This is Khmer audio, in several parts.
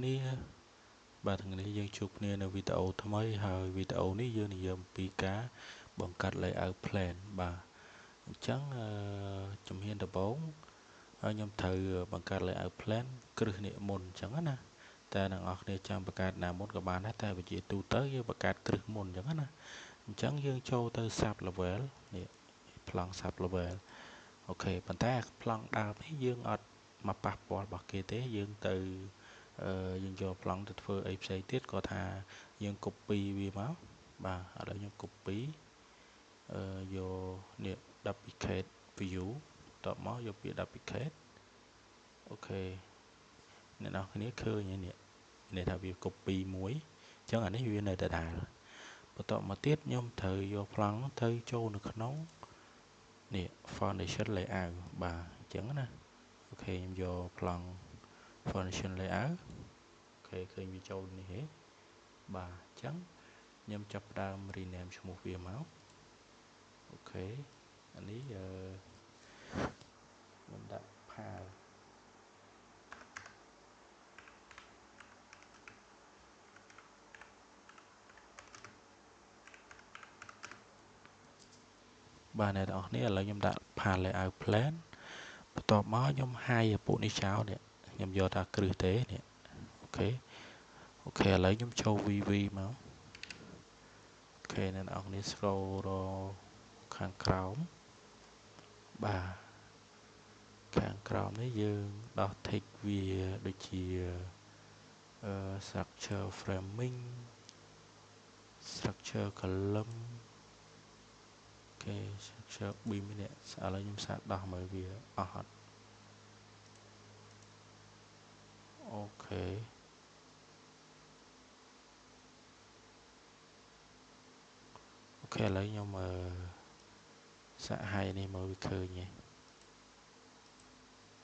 នេះបាទថ្ងៃនេះយើងជួបគ្នានៅវីដេអូថ្មីហើយវីដេអូនេះយើងនិយាយអំពីការបង្កើត layout plan បាទអញ្ចឹងជំហានដំបូងខ្ញុំត្រូវបង្កើត layout plan គ្រឹះនេះមុនអញ្ចឹងណាតែអ្នកនរគ្នាចាំបង្កើតណាមុនក៏បានដែរតែវិជាទូទៅយើងបង្កើតគ្រឹះមុនអញ្ចឹងណាអញ្ចឹងយើងចូលទៅ sub level នេះប្លង់ sub level អូខេប៉ុន្តែប្លង់ដើមនេះយើងអត់មកប៉ះពាល់របស់គេទេយើងទៅយើងយកប្លង់ទៅធ្វើអីផ្សេងទៀតក៏ថាយើង copy វាមកបាទឥឡូវខ្ញុំ copy យកនេះ duplicate view តបមកយកពាក្យ duplicate អូខេអ្នកនរគ្នាឃើញនេះនេះថាវា copy មួយអញ្ចឹងអានេះវានៅដដែលបន្តមកទៀតខ្ញុំត្រូវយកប្លង់ទៅចូលនៅក្នុងនេះ foundation layout បាទអញ្ចឹងណាអូខេខ្ញុំយកប្លង់ foundation layout អូខេឃើញវាចូលនេះហេបាទអញ្ចឹងខ្ញុំចាប់ផ្ដើម rename ឈ្មោះវាមកអូខេអានេះខ្ញុំដាក់ផាលបាទអ្នកទាំងអស់គ្នាឥឡូវខ្ញុំដាក់ផាល layout plan បន្ទាប់មកខ្ញុំហាយពួកនេះចោលនេះខ្ញុំយកថាគ្រឹះទេនេះអូខេឥឡូវខ្ញុំចូល VV មកអូខេអ្នកទាំងអស់គ្នា scroll រខាងក្រោមបាទខាងក្រោមនេះយើងដោះ text វាដូចជាstructure framing structure column អូខេ structure beam នេះឥឡូវខ្ញុំសាកដោះមើលវាអស់អត់អូខេឥឡូវខ្ញុំសាកហាយនេះមើលវាឃើញទេ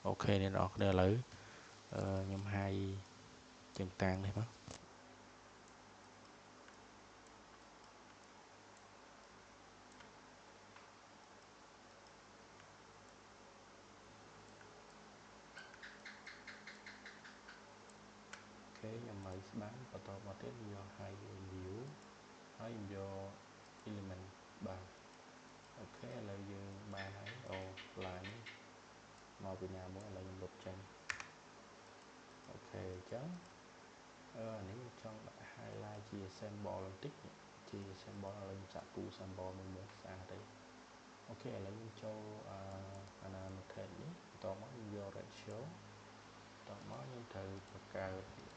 អូខេអ្នកនរគ្នាឥឡូវខ្ញុំហាយជើងតាំងនេះមកអូខេខ្ញុំឲ្យស្ដាំបន្តមកទៀតយក high view ហើយខ្ញុំយក element បាទអូខេឥឡូវយើងបានហើយអូ line នេះមកពីណាមួយឥឡូវខ្ញុំលុបចេញអូខេអញ្ចឹងនេះចង់ដាក់ highlight ជា symbol បន្តិចជា symbol ឥឡូវខ្ញុំសាកគូ symbol មួយមើលស្អាតទេអូខេឥឡូវខ្ញុំចូលannotate នេះបន្តមកខ្ញុំយក ratio បន្តមកខ្ញុំត្រូវបង្កើត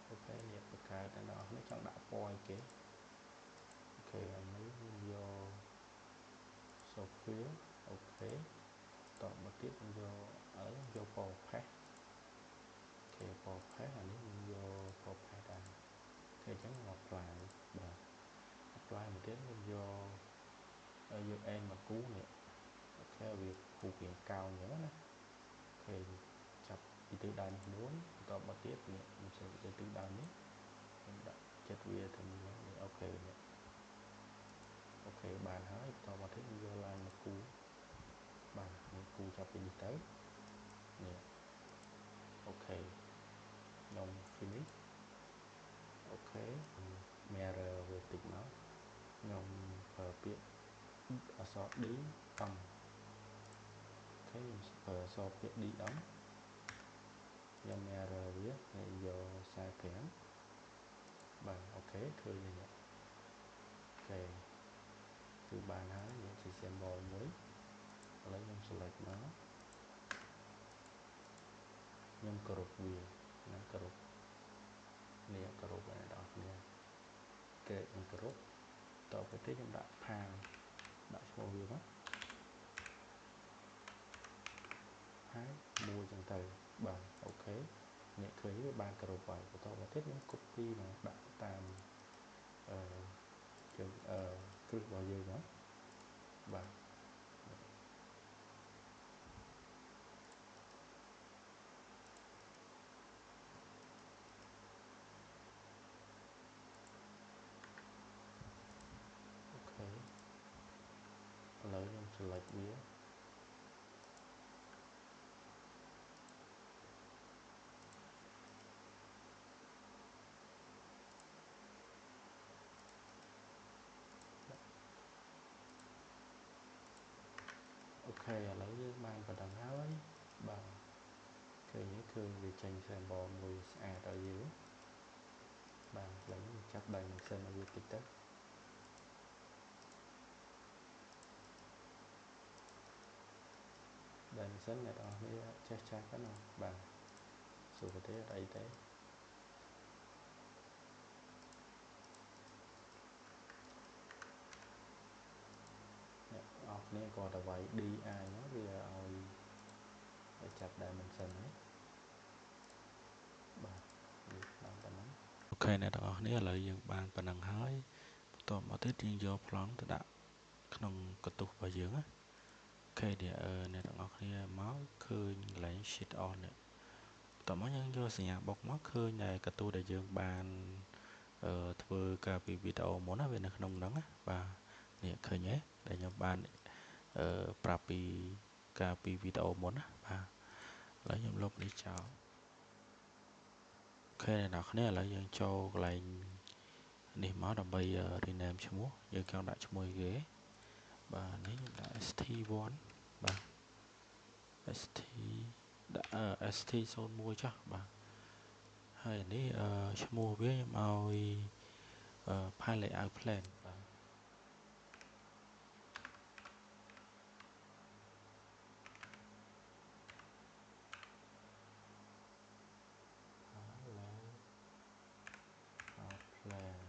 អូខេនេះបង្កើតតែអ្នកនរគ្នាចង់ដាក់ពណ៌អីគេអូខេឥឡូវខ្ញុំយក software អូខេតមកទៀតខ្ញុំយកឥឡូវខ្ញុំយកពណ៌ផេះអូខេពណ៌ផេះអានេះខ្ញុំយកពណ៌ផេះដែរអូខេអញ្ចឹងខ្ញុំ apply បាទ apply មកទៀតខ្ញុំយក end មកគូនេះអូខេវាគូពីកោងអញ្ចឹងណាអូខេចាប់ពីទិសដៅនេះមួយបន្តមកទៀតនេះខ្ញុំសេទៅទិសដៅនេះខ្ញុំដាក់ចិត្តវាទៅនេះអូខេនេះអូខេបានហើយបន្តមកទៀតខ្ញុំយក line មកគូបាទនេះគូចាប់ពីនេះទៅនេះអូខេខ្ញុំ finish អូខេ mirror វាតិចមកខ្ញុំប្រើពាក្យអក្សរ D អំអូខេខ្ញុំប្រើអក្សរពាក្យ D អំខ្ញុំ mirror វាហើយយក45បាទអូខេឃើញនេះអូខេគឺបានហើយនេះជា symbol មួយឥឡូវខ្ញុំ select មកខ្ញុំគ្រប់វាណាគ្រប់នេះគ្រប់ហើយអ្នកនរគ្នាគេខ្ញុំគ្រប់តទៅទៀតខ្ញុំដាក់ផាងដាក់ឈ្មោះវាមកផាងមួយចឹងទៅបាទអូខេនេះឃើញវាបានគ្រប់ហើយបន្តមកទៀតខ្ញុំ copy មកដាក់តាមជើងគ្រឹះរបស់យើងមកបាទអូខេឥឡូវខ្ញុំ select វា ឥឡូវយើងបានប៉ុណ្ណឹងហើយបាទឃើញគឺវាចេញ symbol មួយស្អាតឲ្យយើងបាទឥឡូវយើងចាប់ dimension ឲ្យវាតិចទៅdimension អ្នកនរគ្នាចេះចាស់ហ្នឹងបាទសួរទេអីទេអ្នកនរគ្នាគាត់ទៅវាយ DI មកវាឲ្យចាប់ dimension ហ្នឹងបាទបានប៉ុណ្ណឹងអូខេអ្នកទាំងអស់គ្នាឥឡូវយើងបានប៉ុណ្ណឹងហើយបន្តមកទៀតយើងយកប្លង់ទៅដាក់ក្នុងកន្ទុះរបស់យើងណាអូខេអ្នកទាំងអស់គ្នាមកឃើញកន្លែង sheet on នេះតោះមកយើងយកសញ្ញាបុកមកឃើញតែកន្ទុះដែលយើងបានធ្វើការពីវីដេអូមុនណាវានៅក្នុងហ្នឹងណាបាទនេះឃើញទេដែលខ្ញុំបានប្រាប់ពីការពីវីដេអូមុនណាបាទឥឡូវខ្ញុំលុបនេះចោលអូខេអ្នកនរគ្នាឥឡូវយើងចូលកន្លែងនេះមកដើម្បី rename ឈ្មោះយើងចង់ដាក់ឈ្មោះគេបាទនេះខ្ញុំដាក់ st1 បាទ st ដាក់ st01 ចុះបាទហើយនេះឈ្មោះវាខ្ញុំឲ្យ file layout plan បាទplan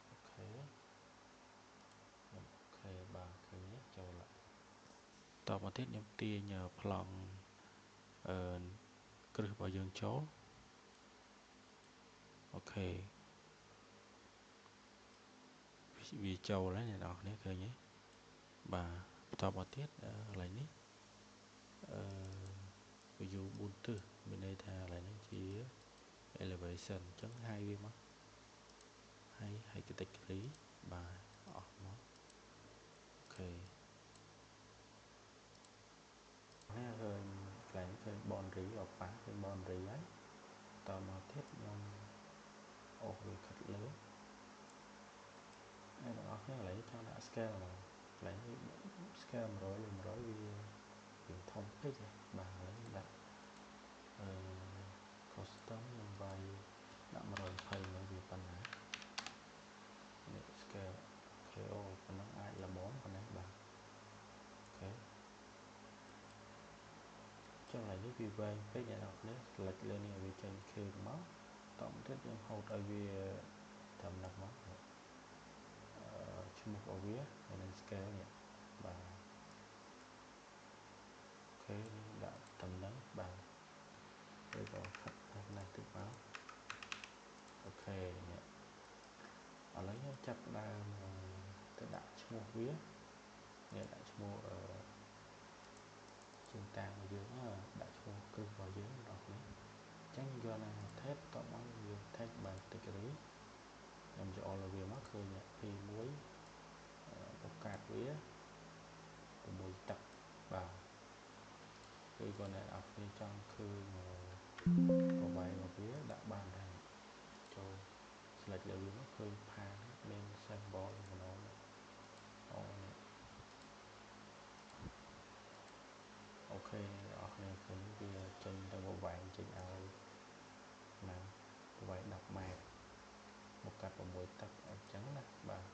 អូខេបាទឃើញចូលតមកទៀតខ្ញុំទាញប្លង់គ្រឹះរបស់យើងចូលអូខេវាចូលហើយអ្នកនរគ្នាឃើញទេបាទបន្តមកទៀតកន្លែងនេះview 4 ទិសមានន័យថាកន្លែងនេះជា elevation អញ្ចឹងហើយវាមកហើយ category បាទអស់មកអូខេហើយឃើញកន្លែងឃើញ boundary អប៉ាឃើញ boundary ហើយតមកទៀតខ្ញុំអូសវាខិតលើអ្នកទាំងអស់គ្នាឥឡូវចង់ដាក់ scale មកកន្លែងនេះ scale 100 លើ 100វាធំពេកបាទឥឡូវខ្ញុំដាក់custom ខ្ញុំវាយដាក់120មកវាប៉ុណ្ណានេះ scale KO ប៉ុណ្ណឹងអាចល្មមប៉ុណ្ណេះបាទអូខេចុះឥឡូវនេះវាវែងពេកអ្នកនរគ្នា select លើនេះឲ្យវាចេញខេបមកតមកទៀតយើងហូតឲ្យវាត្រឹមហ្នឹងមកឈ្មោះរបស់វាហើយនឹង scale នេះបាទអូខេដាក់ត្រឹមហ្នឹងបាទហើយក៏ខិតណាស់តិចមកអូខេនេះឥឡូវខ្ញុំចាប់ដើមទៅដាក់ឈ្មោះវានេះដាក់ឈ្មោះជើងតាំងរបស់យើងដាក់ឈ្មោះគ្រឹះរបស់យើងដល់នេះអញ្ចឹងយកណា tab តមកយើង text បាន category ខ្ញុំចូលឲ្យវាមកឃើញ P1 ឱកាសវា6ទឹកបាទគឺគាត់អ្នកនរគ្នាចង់ឃើញប្រវែងរបស់វាដាក់បានដែរចូល select លើវាមកឃើញផានមាន symbol ម្ដងអូនេះអូខេអ្នកនរគ្នាឃើញវាចេញទៅប្រវែងចេញឲ្យណាប្រវែង10ម៉ែត្រមកកាត់6ទឹកអញ្ចឹងណាបាទ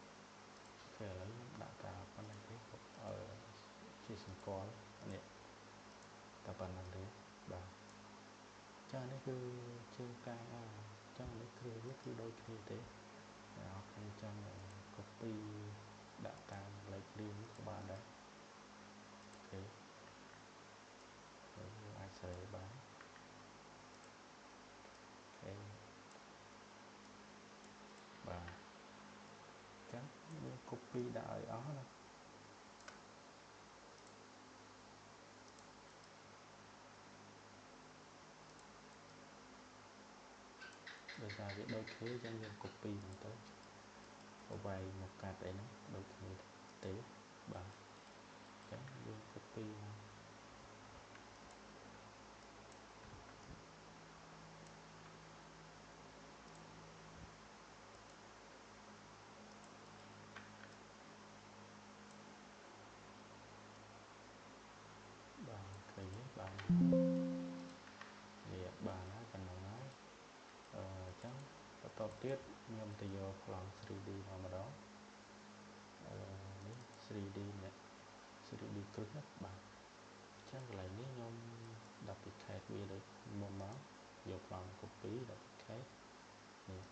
អូខេឥឡូវខ្ញុំដាក់តាប៉ុណ្ណឹងទេជាសម្គាល់នេះតែប៉ុណ្ណឹងទេបាទចានេះគឺជើងតាំងចឹងនេះគឺវាគឺដូចគ្នាទេអ្នកនរគ្នាចង់ copy ដាក់តាមលេខរៀងក៏បានដែរអូខេហើយយើងអាចសេរីបានអូខេបាទចឹងយើង copy ដាក់ឲ្យអស់ណាដោយសារវាដូចគ្នាចឹងយើង copy ហ្នឹងទៅប្រវែងមកកាត់អីហ្នឹងដូចគ្នាទេបាទចឹងយើង copy មក ទៀតខ្ញុំទៅយកប្លង់ 3D មកម្ដងនេះ 3D នេះ 3D គ្រឹះណាបាទចឹងកន្លែងនេះខ្ញុំ duplicate វាដូចមុនមកយកប្លង់ copy duplicate នេះ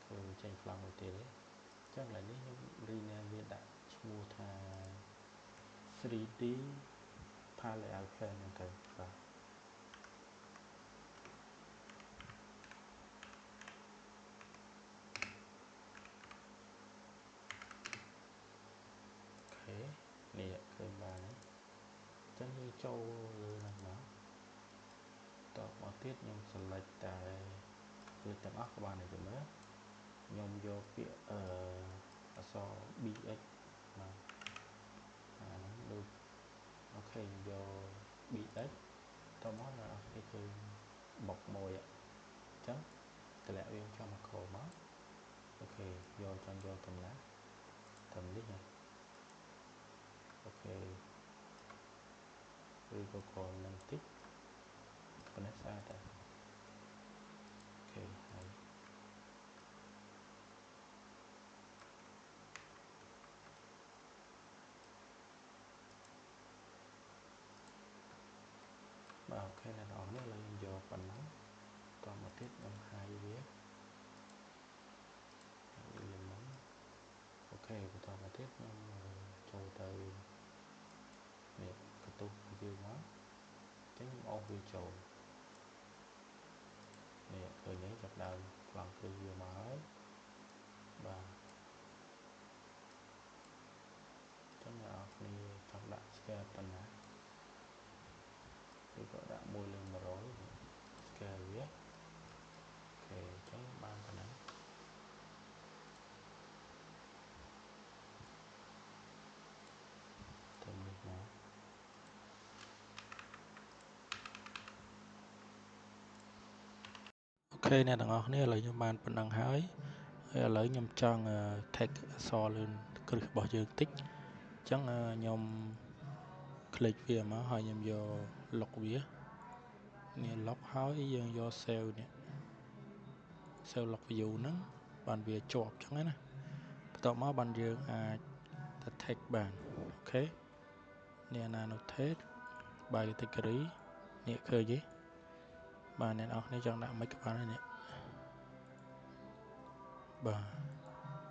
ធ្វើចេញប្លង់មួយទៀតទេចឹងកន្លែងនេះខ្ញុំ rename វាដាក់ឈ្មោះថា 3D File Layout Plan ហ្នឹងទៅបាទនេះឃើញបានហើយចឹងយើងចូលលើហ្នឹងមកតមកទៀតខ្ញុំ select តែលើទាំងអស់ក៏បានដែរមើលខ្ញុំយកពាក្យអក្សរ BX មកហ្នឹងដូចអូខេយក BX តមកដល់គេឃើញបុកមួយអញ្ចឹងតម្លាក់វាចំមកក្រោមមកអូខេយកចង់យកតម្លាក់ត្រឹមនេះណាអូខេឬក៏ក្រោមនឹងតិចប៉ុណ្ណេះស្អាតហើយអូខេហើយបាទអូខេអ្នកនរនេះឥឡូវខ្ញុំយកប៉ុណ្ណឹងតមកទៀតខ្ញុំហាយវាមុនអូខេបន្តមកទៀតខ្ញុំចូលទៅនេះកន្ទុកវាមកចឹងខ្ញុំអោសវាចូលនេះឃើញទេចាប់ដើមប្លង់គ្រឹះវាមកហើយបាទចឹងអ្នកនរគ្នាចង់ដាក់ scale ប៉ុណ្ណាឬក៏ដាក់1 លើ 100 scale វាអូខេចឹងបានប៉ុណ្ណឹងទៅនេះមកអូខេអ្នកទាំងអស់គ្នាឥឡូវខ្ញុំបានប៉ុណ្ណឹងហើយឥឡូវខ្ញុំចង់ text អក្សរលើគ្រឹះរបស់យើងតិចអញ្ចឹងខ្ញុំ click វាមកហើយខ្ញុំយក lock វានេះ lock ហើយយើងយក save នេះ save lock view ហ្នឹងបានវាជាប់អញ្ចឹងណាបន្ទាប់មកបានយើងអាចទៅ text បានអូខេនេះ annotate by category នេះឃើញទេបាទអ្នកនរគ្នាចង់ដាក់មិនក៏បានដែរនេះបាទ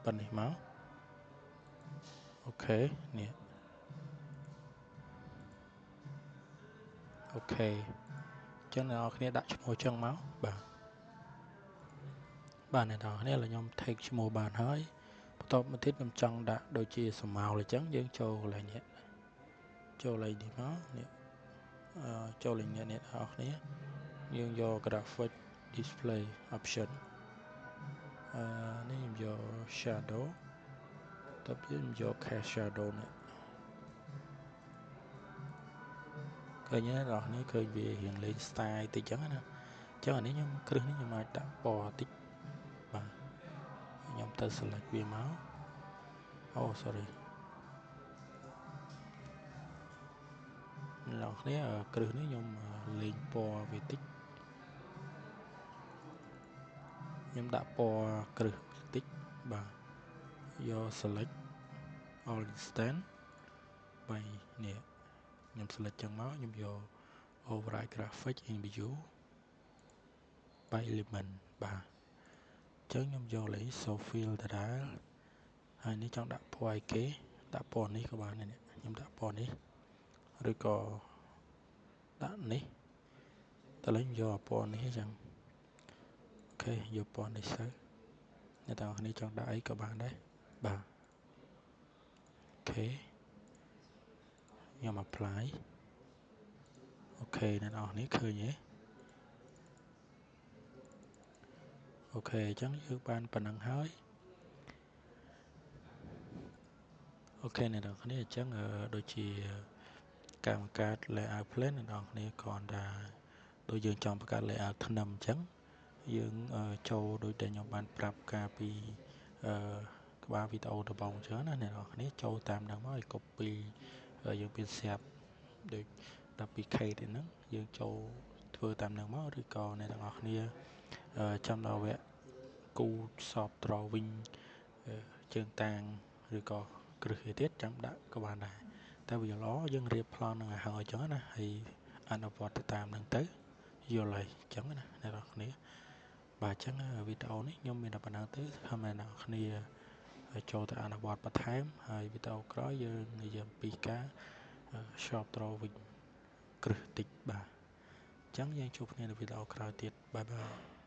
ប៉ុណ្នេះមកអូខេនេះអូខេអញ្ចឹងអ្នកនរគ្នាដាក់ឈ្មោះអញ្ចឹងមកបាទអ្នកនរគ្នាឥឡូវខ្ញុំ take ឈ្មោះបានហើយបន្ទាប់មកទៀតខ្ញុំចង់ដាក់ដូចជាស្មោលអញ្ចឹងយើងចូលកន្លែងនេះចូលកន្លែងនេះមកនេះចូលលេខនេះអ្នកនរគ្នាយើងយក graphic display option នេះខ្ញុំយក shadow តទៅខ្ញុំយក cast shadow នេះឃើញទេអ្នកនរគ្នាឃើញវារៀងលេង style តិចអញ្ចឹងណាអញ្ចឹងអានេះខ្ញុំគ្រឹះនេះខ្ញុំអាចដាក់ពណ៌តិចបាទខ្ញុំទៅ select វាមកអូ sorry អ្នកនរគ្នាគ្រឹះនេះខ្ញុំលេងពណ៌វាតិចខ្ញុំដាក់ពណ៌គ្រឹះតិចបាទយក select all instant 3នេះខ្ញុំ select ចឹងមកខ្ញុំយក override graphic in view by element បាទអញ្ចឹងខ្ញុំយកលេខ show fill ដដែលហើយនេះចង់ដាក់ពណ៌អីគេដាក់ពណ៌នេះក៏បានដែរនេះខ្ញុំដាក់ពណ៌នេះឬក៏ដាក់នេះតើលេងយកពណ៌នេះអញ្ចឹងអូខេយកពណ៌នេះទៅអ្នកទាំងគ្នាចង់ដាក់អីក៏បានដែរបាទអូខេខ្ញុំ apply អូខេអ្នកនរគ្នាឃើញទេអូខេអញ្ចឹងយើងបានប៉ុណ្ណឹងហើយអូខេអ្នកនរគ្នាអញ្ចឹងដូចជាការបង្កើត layout plan អ្នកនរគ្នាគ្រាន់តែដូចយើងចង់បង្កើត layout ធ្នឹមអញ្ចឹងយើងចូលដូចដែលខ្ញុំបានប្រាប់កាលពីក្បាលវីដេអូដំបូងអញ្ចឹងណាអ្នកនរគ្នាចូលតាមហ្នឹងមកឲ្យ copy យើងមាន share ដូច 12k ទេហ្នឹងយើងចូលធ្វើតាមហ្នឹងមកឬក៏អ្នកទាំងអស់គ្នាចាំដល់វគ្គ គូសបត្រវិញជើងតាងឬក៏គ្រឹះឯទៀតចាំដាក់ក៏បានដែរតែវាល្អយើងរៀបប្លង់នឹងឲ្យហើយអញ្ចឹងណាហើយអនុវត្តទៅតាមហ្នឹងទៅយល់ហើយអញ្ចឹងណាអ្នកនរគ្នាបាទអញ្ចឹងវីដេអូនេះខ្ញុំមានតែប៉ុណ្ណឹងទៅខំអ្នកនរគ្នាចូលទៅអនុវត្តបន្ថែមហើយវីដេអូក្រោយយើងនិយាយអំពីការ shop draw វិញគ្រឹះតិចបាទអញ្ចឹងយើងជួបគ្នានៅវីដេអូក្រោយទៀតបាយបាយ